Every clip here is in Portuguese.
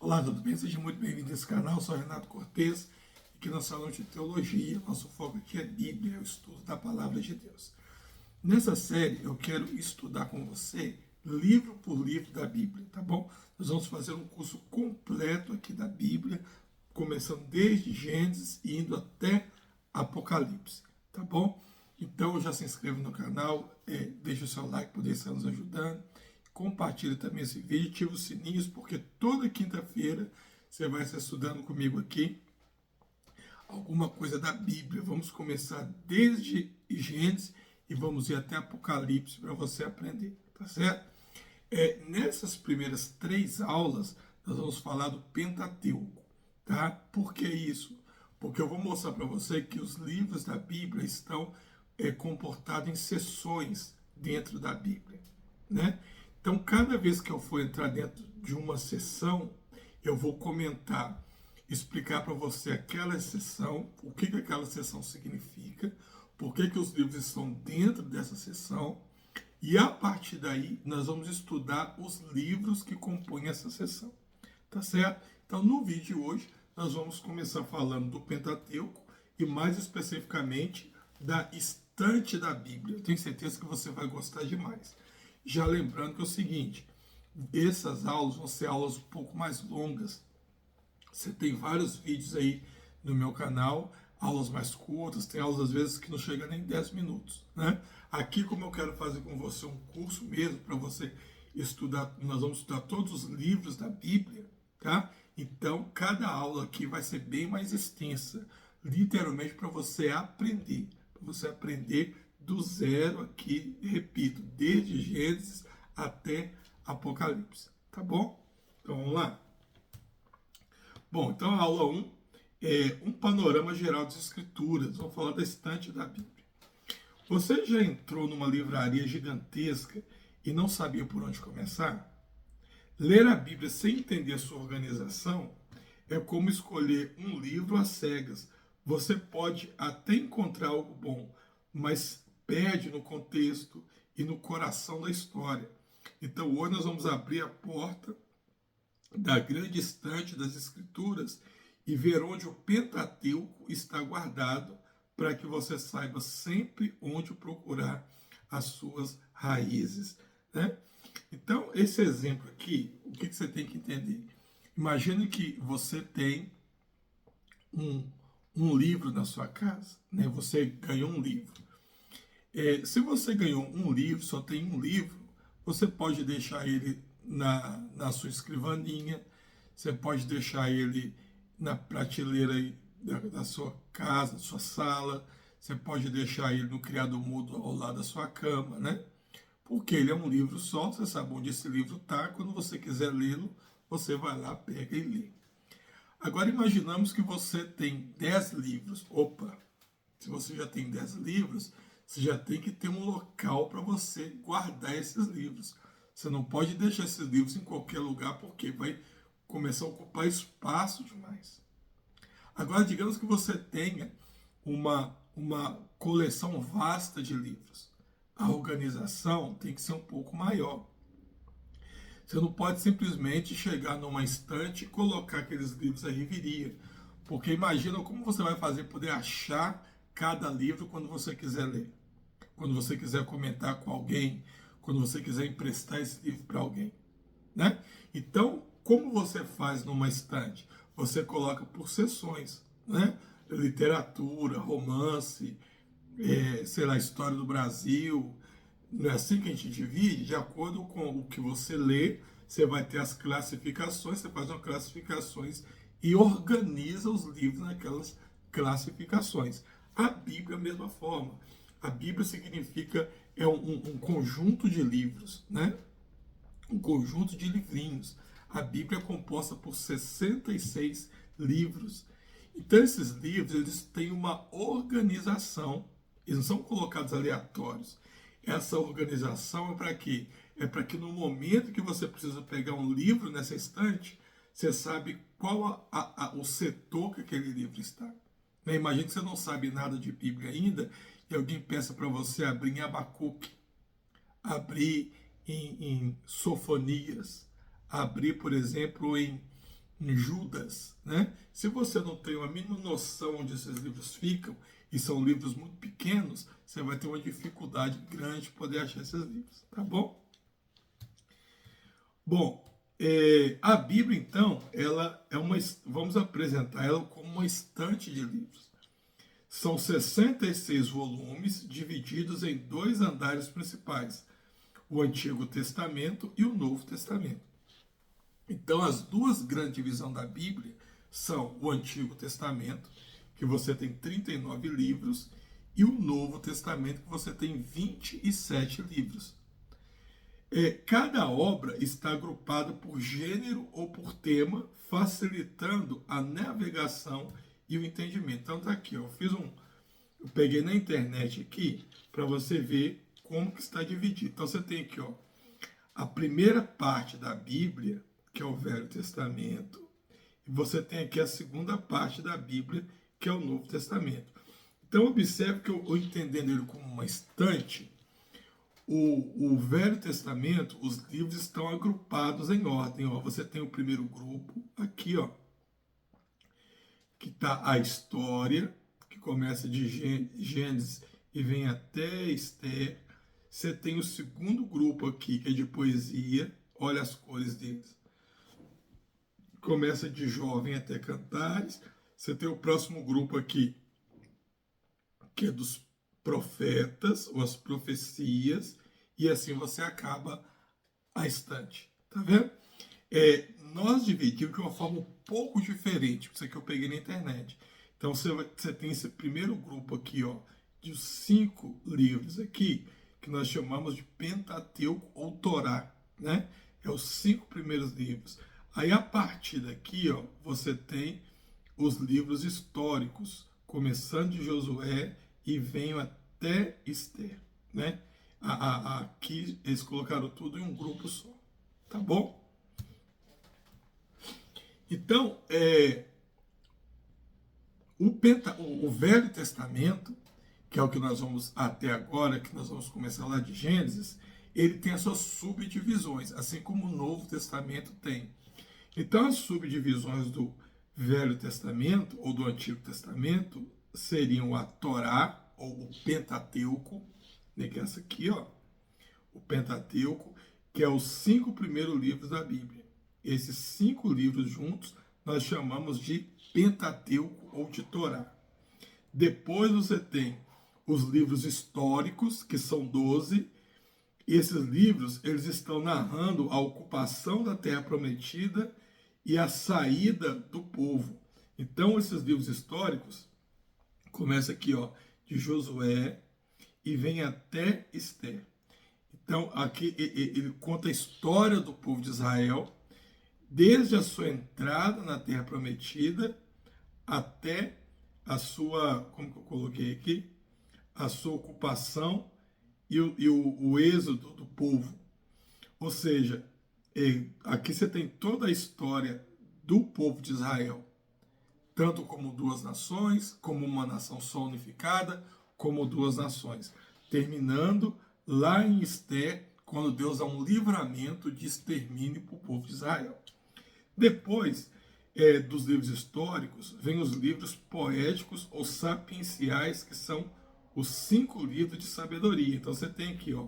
Olá, tudo bem? Seja muito bem-vindo a esse canal. Eu sou Renato Cortes, aqui no Salão de Teologia. Nosso foco aqui é Bíblia, é o estudo da Palavra de Deus. Nessa série, eu quero estudar com você, livro por livro da Bíblia, tá bom? Nós vamos fazer um curso completo aqui da Bíblia, começando desde Gênesis e indo até Apocalipse, tá bom? Então, já se inscreva no canal, deixa o seu like, poder estar nos ajudando. Compartilhe também esse vídeo, ative os sininhos, porque toda quinta-feira você vai estar estudando comigo aqui alguma coisa da Bíblia. Vamos começar desde Gênesis e vamos ir até Apocalipse para você aprender, tá certo? Nessas primeiras 3 aulas, nós vamos falar do Pentateuco, tá? Por que isso? Porque eu vou mostrar para você que os livros da Bíblia estão comportados em seções dentro da Bíblia, né? Então, cada vez que eu for entrar dentro de uma sessão, eu vou comentar, explicar para você aquela sessão, o que aquela sessão significa, por que os livros estão dentro dessa sessão, e a partir daí nós vamos estudar os livros que compõem essa sessão, tá certo? Então, no vídeo de hoje, nós vamos começar falando do Pentateuco e mais especificamente da estante da Bíblia. Eu tenho certeza que você vai gostar demais. Já lembrando que é o seguinte, essas aulas vão ser aulas um pouco mais longas. Você tem vários vídeos aí no meu canal, aulas mais curtas, tem aulas às vezes que não chegam nem 10 minutos, né? Aqui, como eu quero fazer com você um curso mesmo, para você estudar, nós vamos estudar todos os livros da Bíblia, tá? Então, cada aula aqui vai ser bem mais extensa, literalmente para você aprender, do zero aqui, repito, desde Gênesis até Apocalipse, tá bom? Então vamos lá? Bom, então a aula 1 é um panorama geral das Escrituras, vamos falar da estante da Bíblia. Você já entrou numa livraria gigantesca e não sabia por onde começar? Ler a Bíblia sem entender a sua organização é como escolher um livro às cegas. Você pode até encontrar algo bom, mas perde no contexto e no coração da história. Então hoje nós vamos abrir a porta da grande estante das Escrituras e ver onde o Pentateuco está guardado, para que você saiba sempre onde procurar as suas raízes, né? Então, esse exemplo aqui, o que você tem que entender? Imagine que você tem um livro na sua casa, né? Você ganhou um livro. Se você ganhou um livro, só tem um livro, você pode deixar ele na sua escrivaninha, você pode deixar ele na prateleira da sua casa, da sua sala, você pode deixar ele no criado mudo ao lado da sua cama, né? Porque ele é um livro só, você sabe onde esse livro está, quando você quiser lê-lo, você vai lá, pega e lê. Agora imaginamos que você tem 10 livros. Opa, se você já tem 10 livros, você já tem que ter um local para você guardar esses livros. Você não pode deixar esses livros em qualquer lugar, porque vai começar a ocupar espaço demais. Agora, digamos que você tenha uma coleção vasta de livros. A organização tem que ser um pouco maior. Você não pode simplesmente chegar numa estante e colocar aqueles livros aí e viria. Porque imagina como você vai fazer poder achar cada livro quando você quiser ler. Quando você quiser comentar com alguém, quando você quiser emprestar esse livro para alguém, né? Então, como você faz numa estante? Você coloca por seções, né? Literatura, romance, sei lá, história do Brasil. Não é assim que a gente divide? De acordo com o que você lê, você vai ter as classificações, você faz umas classificações e organiza os livros naquelas classificações. A Bíblia é a mesma forma. A Bíblia significa um conjunto de livros, né? Um conjunto de livrinhos. A Bíblia é composta por 66 livros. Então esses livros, eles têm uma organização, eles não são colocados aleatórios. Essa organização é para quê? É para que no momento que você precisa pegar um livro nessa estante, você sabe qual o setor que aquele livro está. Né? Imagina que você não sabe nada de Bíblia ainda e alguém peça para você abrir em Abacuque, abrir em Sofonias, abrir, por exemplo, em em Judas, né? Se você não tem a mínima noção onde esses livros ficam, e são livros muito pequenos, você vai ter uma dificuldade grande de poder achar esses livros, tá bom? Bom, a Bíblia, então, ela é vamos apresentar ela como uma estante de livros. São 66 volumes divididos em dois andares principais, o Antigo Testamento e o Novo Testamento. Então, as duas grandes divisões da Bíblia são o Antigo Testamento, que você tem 39 livros, e o Novo Testamento, que você tem 27 livros. Cada obra está agrupada por gênero ou por tema, facilitando a navegação e o entendimento. Então tá aqui, ó, eu peguei na internet aqui para você ver como que está dividido. Então você tem aqui, ó, a primeira parte da Bíblia, que é o Velho Testamento, e você tem aqui a segunda parte da Bíblia, que é o Novo Testamento. Então observe que eu entendendo ele como uma estante, o Velho Testamento, os livros estão agrupados em ordem. Ó. Você tem o primeiro grupo aqui, ó, que está a história, que começa de Gênesis e vem até Esther. Você tem o segundo grupo aqui, que é de poesia. Olha as cores deles. Começa de Jó, vem até Cantares. Você tem o próximo grupo aqui, que é dos profetas, ou as profecias, e assim você acaba a estante. Tá vendo? Nós dividimos de uma forma um pouco diferente, isso aqui eu peguei na internet. Então você tem esse primeiro grupo aqui, ó, de 5 livros aqui, que nós chamamos de Pentateuco ou Torá, né? É os 5 primeiros livros. Aí a partir daqui, ó, você tem os livros históricos, começando de Josué e venho até Esther, né? Aqui eles colocaram tudo em um grupo só, tá bom? Então, o Velho Testamento, que é o que nós vamos até agora, que nós vamos começar lá de Gênesis, ele tem as suas subdivisões, assim como o Novo Testamento tem. Então, as subdivisões do Velho Testamento ou do Antigo Testamento seriam a Torá, ou o Pentateuco, né, que é essa aqui, ó, o Pentateuco, que é os 5 primeiros livros da Bíblia. Esses 5 livros juntos nós chamamos de Pentateuco ou de Torá. Depois você tem os livros históricos, que são 12. Esses livros eles estão narrando a ocupação da Terra Prometida e a saída do povo. Então, esses livros históricos começa aqui, ó, de Josué e vem até Esther. Então, aqui ele conta a história do povo de Israel, desde a sua entrada na Terra Prometida até a sua, como que eu coloquei aqui, a sua ocupação e o êxodo do povo. Ou seja, aqui você tem toda a história do povo de Israel, tanto como 2 nações, como uma nação só unificada, como 2 nações, terminando lá em Esther, quando Deus dá um livramento de extermínio para o povo de Israel. Depois dos livros históricos, vem os livros poéticos ou sapienciais, que são os 5 livros de sabedoria. Então você tem aqui, ó,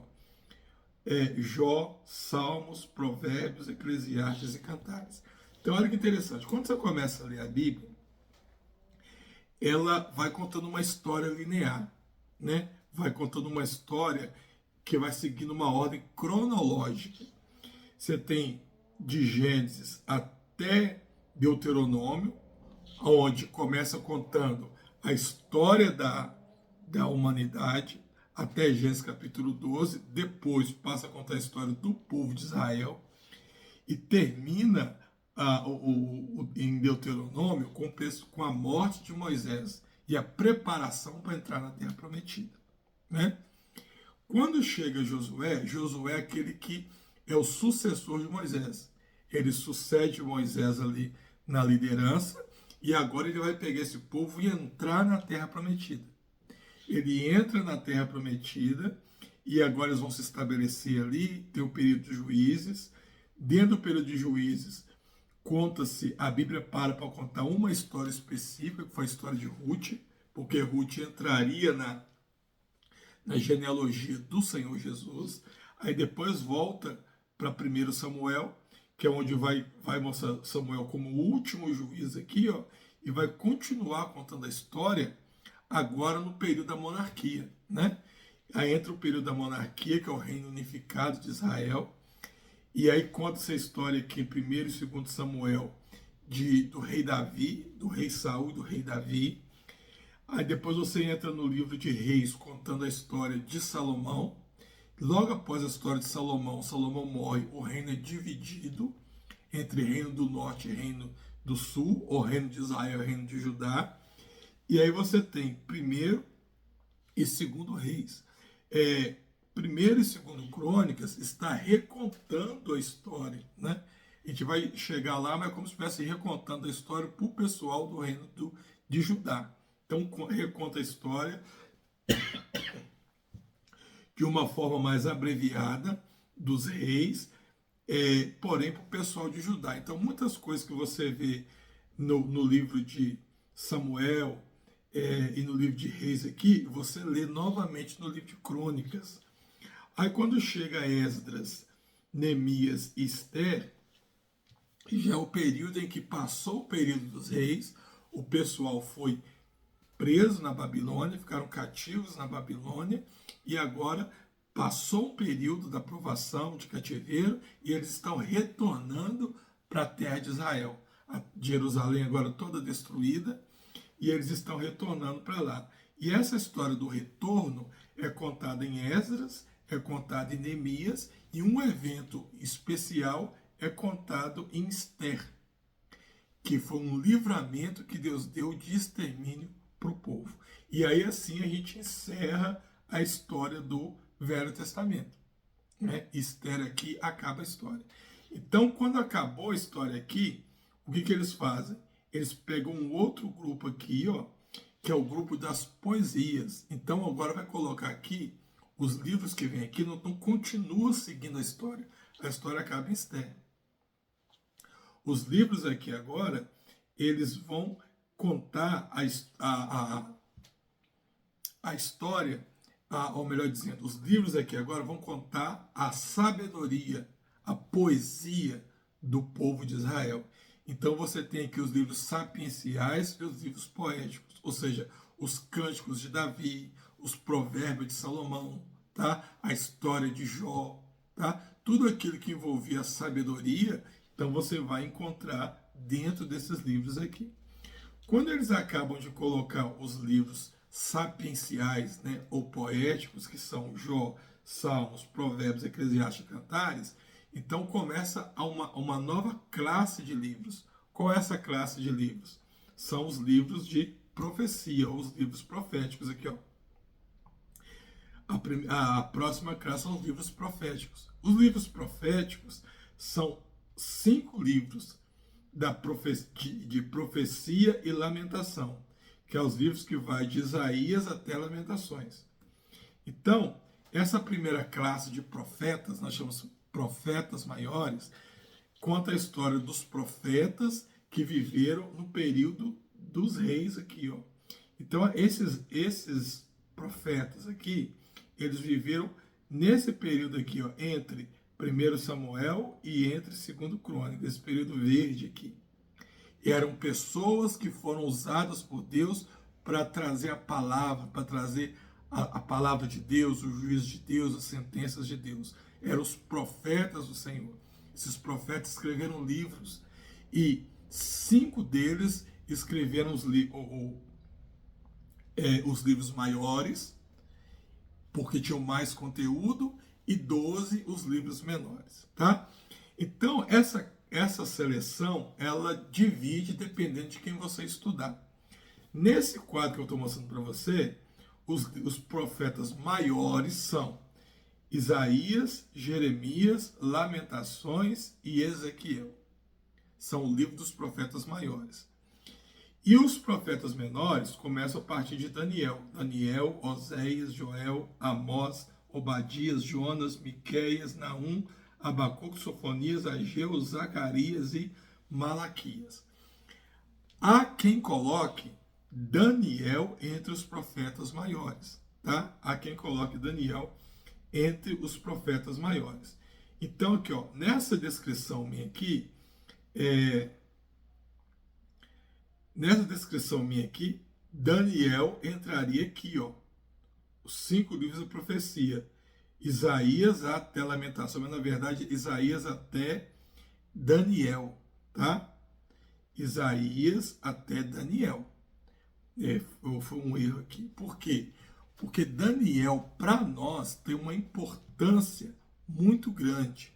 Jó, Salmos, Provérbios, Eclesiastes e Cantares. Então olha que interessante, quando você começa a ler a Bíblia, ela vai contando uma história linear, né? Vai contando uma história que vai seguindo uma ordem cronológica. Você tem de Gênesis até Deuteronômio, onde começa contando a história da humanidade, até Gênesis capítulo 12, depois passa a contar a história do povo de Israel, e termina em Deuteronômio com a morte de Moisés e a preparação para entrar na Terra Prometida, né? Quando chega Josué, Josué é aquele que é o sucessor de Moisés. Ele sucede Moisés ali na liderança e agora ele vai pegar esse povo e entrar na Terra Prometida. Ele entra na Terra Prometida e agora eles vão se estabelecer ali, tem o período de juízes. Dentro do período de juízes conta-se, a Bíblia para contar uma história específica, que foi a história de Ruth, porque Ruth entraria na genealogia do Senhor Jesus. Aí depois volta para 1 Samuel, que é onde vai mostrar Samuel como o último juiz aqui, ó, e vai continuar contando a história agora no período da monarquia, né? Aí entra o período da monarquia, que é o reino unificado de Israel, e aí conta essa história aqui em 1 e 2 Samuel do rei Davi, do rei Saul e do rei Davi. Aí depois você entra no livro de Reis, contando a história de Salomão. Logo após a história de Salomão, Salomão morre, o reino é dividido entre reino do norte e reino do sul, ou reino de Israel e reino de Judá. E aí você tem primeiro e segundo Reis. Primeiro e segundo Crônicas está recontando a história, né? A gente vai chegar lá, mas como se estivesse recontando a história para o pessoal do reino de Judá. Então reconta a história de uma forma mais abreviada dos reis, porém para o pessoal de Judá. Então muitas coisas que você vê no livro de Samuel e no livro de Reis aqui, você lê novamente no livro de Crônicas. Aí quando chega Esdras, Neemias e Esther, já é o período em que passou o período dos reis, o pessoal foi preso na Babilônia, ficaram cativos na Babilônia, e agora passou um período da provação de cativeiro, e eles estão retornando para a terra de Israel. A Jerusalém agora toda destruída, e eles estão retornando para lá. E essa história do retorno é contada em Esdras, é contada em Neemias, e um evento especial é contado em Esther, que foi um livramento que Deus deu de extermínio para o povo. E aí assim a gente encerra a história do Velho Testamento. Né? Esther aqui acaba a história. Então, quando acabou a história aqui, o que eles fazem? Eles pegam um outro grupo aqui, ó, que é o grupo das poesias. Então, agora vai colocar aqui os livros que vêm aqui, não continuam seguindo a história. A história acaba em Esther. Os livros aqui agora, eles vão contar a história, ou melhor dizendo, os livros aqui agora vão contar a sabedoria, a poesia do povo de Israel. Então você tem aqui os livros sapienciais e os livros poéticos, ou seja, os cânticos de Davi, os provérbios de Salomão, tá? A história de Jó, tá? Tudo aquilo que envolvia a sabedoria, então você vai encontrar dentro desses livros aqui. Quando eles acabam de colocar os livros sapienciais, né, ou poéticos, que são Jó, Salmos, Provérbios, Eclesiastes e Cantares, então começa uma nova classe de livros. Qual é essa classe de livros? São os livros de profecia, ou os livros proféticos aqui, ó. A próxima classe são os livros proféticos. Os livros proféticos são 5 livros de profecia e lamentação, que é os livros que vai de Isaías até Lamentações. Então, essa primeira classe de profetas, nós chamamos profetas maiores, conta a história dos profetas que viveram no período dos reis aqui, ó. Então, esses profetas aqui, eles viveram nesse período aqui, ó, entre 1 Samuel e entre 2 Crônicas, esse período verde aqui. Eram pessoas que foram usadas por Deus para trazer a palavra, para trazer a palavra de Deus, o juízo de Deus, as sentenças de Deus. Eram os profetas do Senhor. Esses profetas escreveram livros e 5 deles escreveram os livros maiores, porque tinham mais conteúdo, e 12 os livros menores, tá? Então, essa seleção, ela divide dependendo de quem você estudar. Nesse quadro que eu estou mostrando para você, os profetas maiores são Isaías, Jeremias, Lamentações e Ezequiel. São o livro dos profetas maiores. E os profetas menores começam a partir de Daniel. Daniel, Oséias, Joel, Amós, Obadias, Jonas, Miqueias, Naum, Abacuque, Sofonias, Ageu, Zacarias e Malaquias. Há quem coloque Daniel entre os profetas maiores, tá? Há quem coloque Daniel entre os profetas maiores. Então, aqui, ó, nessa descrição minha aqui, Daniel entraria aqui, ó, os 5 livros da profecia. Isaías até Lamentação, mas na verdade Isaías até Daniel, tá? Isaías até Daniel. Foi um erro aqui. Por quê? Porque Daniel, para nós, tem uma importância muito grande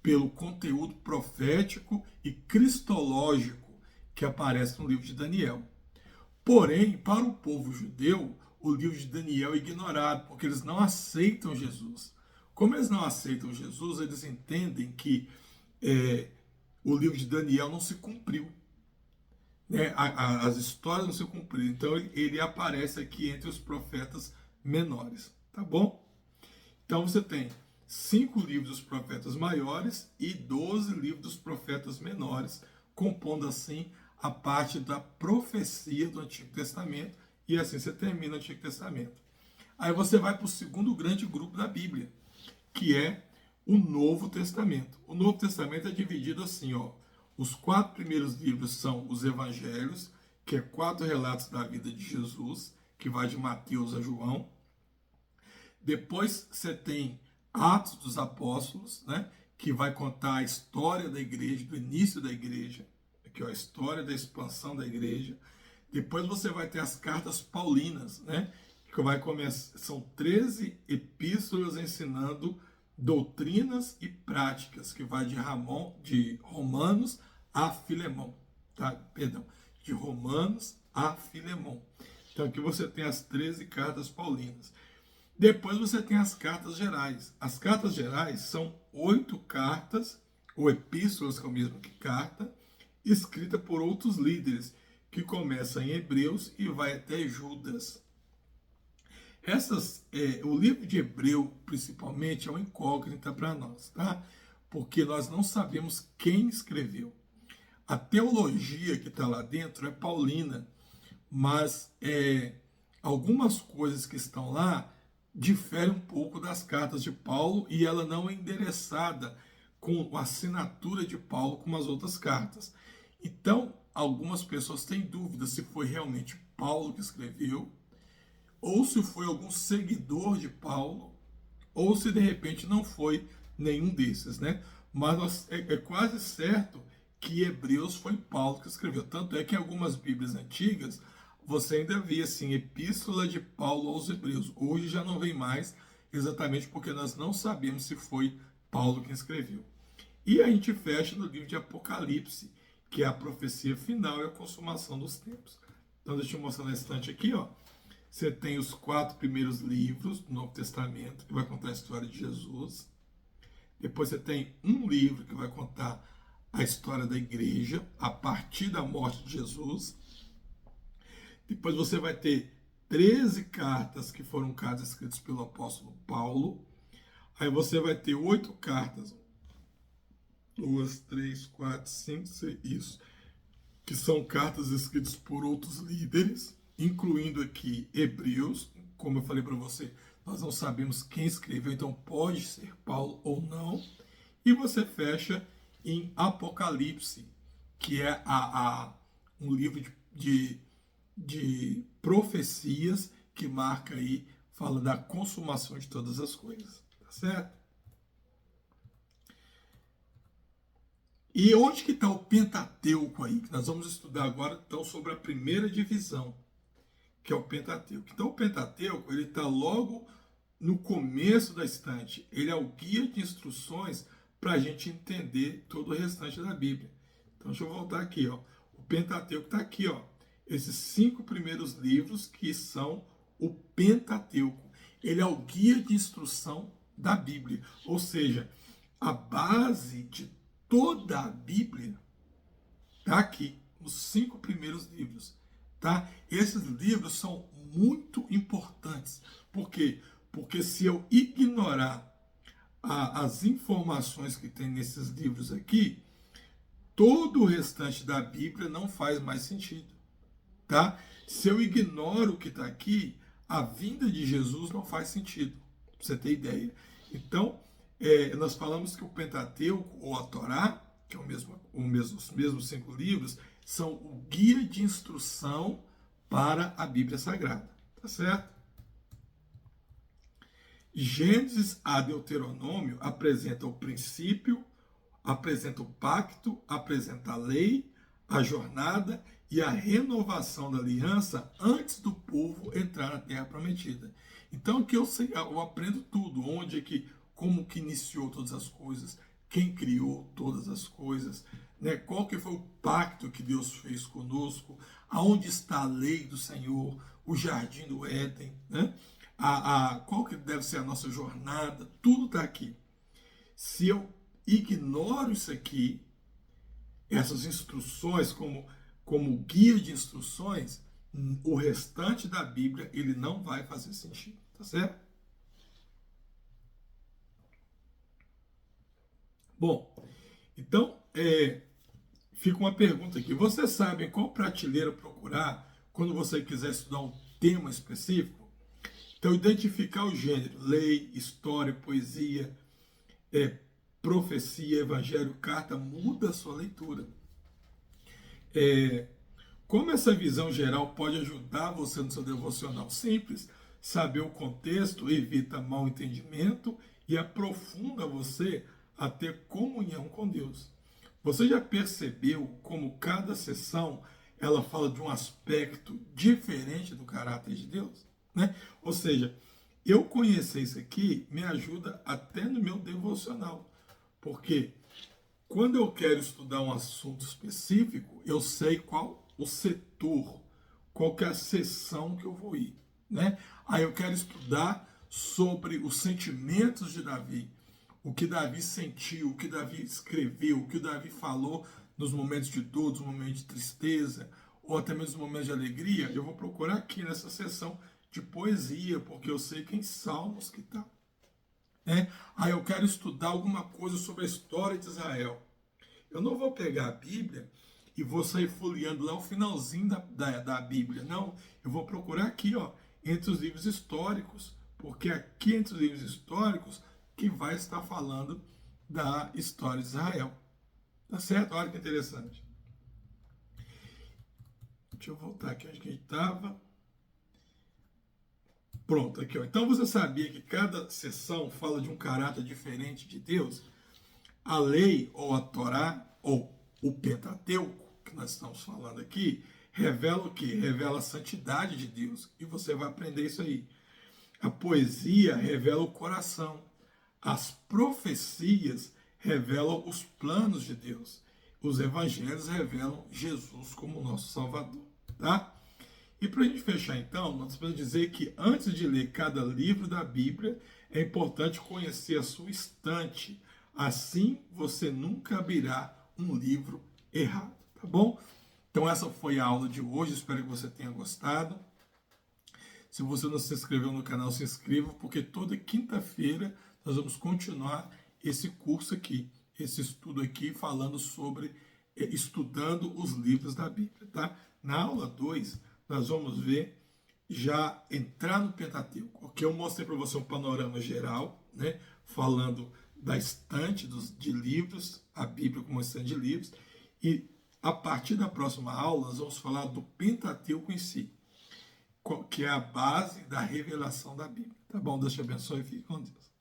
pelo conteúdo profético e cristológico que aparece no livro de Daniel. Porém, para o povo judeu, o livro de Daniel é ignorado, porque eles não aceitam Jesus. Como eles não aceitam Jesus, eles entendem que o livro de Daniel não se cumpriu. Né? As histórias não se cumpriram. Então, ele aparece aqui entre os profetas menores. Tá bom? Então, você tem 5 livros dos profetas maiores e 12 livros dos profetas menores, compondo assim a parte da profecia do Antigo Testamento, e assim você termina o Antigo Testamento. Aí você vai para o segundo grande grupo da Bíblia, que é o Novo Testamento. O Novo Testamento é dividido assim, ó. Os 4 primeiros livros são os Evangelhos, que é 4 relatos da vida de Jesus, que vai de Mateus a João. Depois você tem Atos dos Apóstolos, né, que vai contar a história da igreja, do início da igreja, aqui, ó, a história da expansão da igreja. Depois você vai ter as cartas paulinas, né, que vai começar, são 13 epístolas ensinando doutrinas e práticas, que vai de Romanos a Filemão, tá? Perdão, de Romanos a Filemão. Então aqui você tem as 13 cartas paulinas. Depois você tem as cartas gerais. As cartas gerais são 8 cartas, ou epístolas, que é o mesmo que carta, escrita por outros líderes, que começa em Hebreus e vai até Judas. O livro de Hebreu, principalmente, é uma incógnita para nós, tá? Porque nós não sabemos quem escreveu. A teologia que está lá dentro é paulina, mas algumas coisas que estão lá diferem um pouco das cartas de Paulo, e ela não é endereçada com a assinatura de Paulo como as outras cartas. Então, algumas pessoas têm dúvida se foi realmente Paulo que escreveu, ou se foi algum seguidor de Paulo, ou se de repente não foi nenhum desses, né? Mas é quase certo que Hebreus foi Paulo que escreveu. Tanto é que em algumas Bíblias antigas você ainda via assim, Epístola de Paulo aos Hebreus. Hoje já não vem mais, exatamente porque nós não sabemos se foi Paulo quem escreveu. E a gente fecha no livro de Apocalipse, que é a profecia final e a consumação dos tempos. Então deixa eu mostrar na estante aqui, ó. Você tem os 4 primeiros livros do Novo Testamento, que vai contar a história de Jesus. Depois você tem um livro que vai contar a história da igreja, a partir da morte de Jesus. Depois você vai ter 13 cartas, que foram cartas escritas pelo apóstolo Paulo. Aí você vai ter 8 cartas. 2, 3, 4, 5, 6, isso. Que são cartas escritas por outros líderes, incluindo aqui Hebreus. Como eu falei para você, nós não sabemos quem escreveu, então pode ser Paulo ou não. E você fecha em Apocalipse, que é um livro de profecias que marca aí, fala da consumação de todas as coisas, tá certo? E onde que está o Pentateuco aí? Que nós vamos estudar agora, então, sobre a primeira divisão, que é o Pentateuco. Então, o Pentateuco, ele está logo no começo da estante. Ele é o guia de instruções para a gente entender todo o restante da Bíblia. Então, deixa eu voltar aqui, ó. O Pentateuco está aqui, ó. Esses 5 primeiros livros que são o Pentateuco. Ele é o guia de instrução da Bíblia. Ou seja, a base de toda a Bíblia está aqui, nos 5 primeiros livros. Tá? Esses livros são muito importantes. Por quê? Porque se eu ignorar as informações que tem nesses livros aqui, todo o restante da Bíblia não faz mais sentido, tá? Se eu ignoro o que está aqui, a vinda de Jesus não faz sentido, pra você ter ideia. Então, nós falamos que o Pentateuco, ou a Torá, que é os mesmos 5 livros, são o guia de instrução para a Bíblia Sagrada, tá certo? Gênesis a Deuteronômio apresenta o princípio, apresenta o pacto, apresenta a lei, a jornada e a renovação da aliança antes do povo entrar na Terra Prometida. Então aqui eu aprendo tudo, onde é que, como que iniciou todas as coisas, quem criou todas as coisas, né? Qual que foi o pacto que Deus fez conosco, aonde está a lei do Senhor, o jardim do Éden, né? Qual que deve ser a nossa jornada, tudo está aqui. Se eu ignoro isso aqui, essas instruções como guia de instruções, o restante da Bíblia ele não vai fazer sentido, tá certo? Bom, então fica uma pergunta aqui. Vocês sabem qual prateleira procurar quando você quiser estudar um tema específico? Então, identificar o gênero, lei, história, poesia, profecia, evangelho, carta, muda a sua leitura. Como essa visão geral pode ajudar você no seu devocional? Simples. Saber o contexto evita mal entendimento e aprofunda você a ter comunhão com Deus. Você já percebeu como cada sessão ela fala de um aspecto diferente do caráter de Deus? Né? Ou seja, eu conhecer isso aqui me ajuda até no meu devocional. Porque quando eu quero estudar um assunto específico, eu sei qual o setor, qual que é a seção que eu vou ir. Né? Aí eu quero estudar sobre os sentimentos de Davi, o que Davi sentiu, o que Davi escreveu, o que Davi falou nos momentos de dor, nos momentos de tristeza, ou até mesmo nos momentos de alegria. Eu vou procurar aqui nessa seção de poesia, porque eu sei que em Salmos que está. Aí eu quero estudar alguma coisa sobre a história de Israel. Eu não vou pegar a Bíblia e vou sair folheando lá o finalzinho da Bíblia. Não, eu vou procurar aqui, ó, entre os livros históricos, porque aqui entre os livros históricos que vai estar falando da história de Israel. Tá certo? Olha que interessante. Deixa eu voltar aqui onde que a gente estava. Pronto, aqui, ó. Então você sabia que cada sessão fala de um caráter diferente de Deus? A lei, ou a Torá, ou o Pentateuco, que nós estamos falando aqui, revela o quê? Revela a santidade de Deus. E você vai aprender isso aí. A poesia revela o coração. As profecias revelam os planos de Deus. Os evangelhos revelam Jesus como nosso Salvador. Tá? E para a gente fechar então, nós podemos dizer que antes de ler cada livro da Bíblia, é importante conhecer a sua estante. Assim você nunca abrirá um livro errado, tá bom? Então essa foi a aula de hoje, espero que você tenha gostado. Se você não se inscreveu no canal, se inscreva, porque toda quinta-feira nós vamos continuar esse curso aqui, esse estudo aqui, falando sobre estudando os livros da Bíblia, tá? Na aula 2, nós vamos ver já entrar no Pentateuco, ok? Eu mostrei para você um panorama geral, né? Falando da estante de livros, a Bíblia como uma estante de livros, e a partir da próxima aula nós vamos falar do Pentateuco em si, que é a base da revelação da Bíblia. Tá bom? Deus te abençoe e fique com Deus.